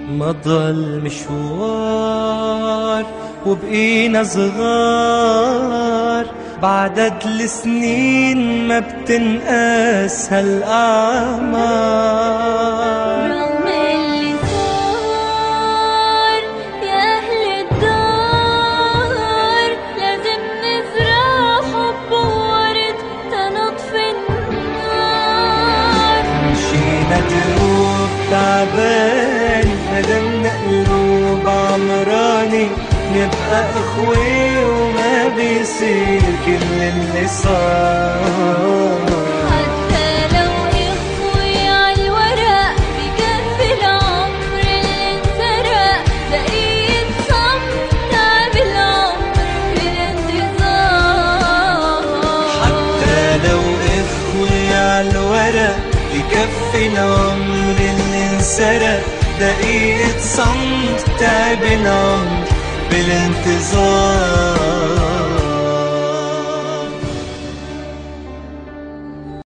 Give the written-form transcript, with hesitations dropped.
مضى المشوار وبقينا صغار، بعدد السنين ما بتنقاس هالأعمار. رغم اللي صار يا أهل الدار، لازم نزرع حب وورد تنطفي النار. مشينا دروب تعبان، هدمنا قلوب عمراني، نبقى اخوة وما بيصير كل اللي صار. حتى لو إخوي عالورق بكفي العمر اللي انسرق، دقيقة صمت تعب العمر بالانتظار. حتى لو اخوة عالورق بكفي العمر اللي انسرق، دقيقة صمت تعب العمر بالانتظار.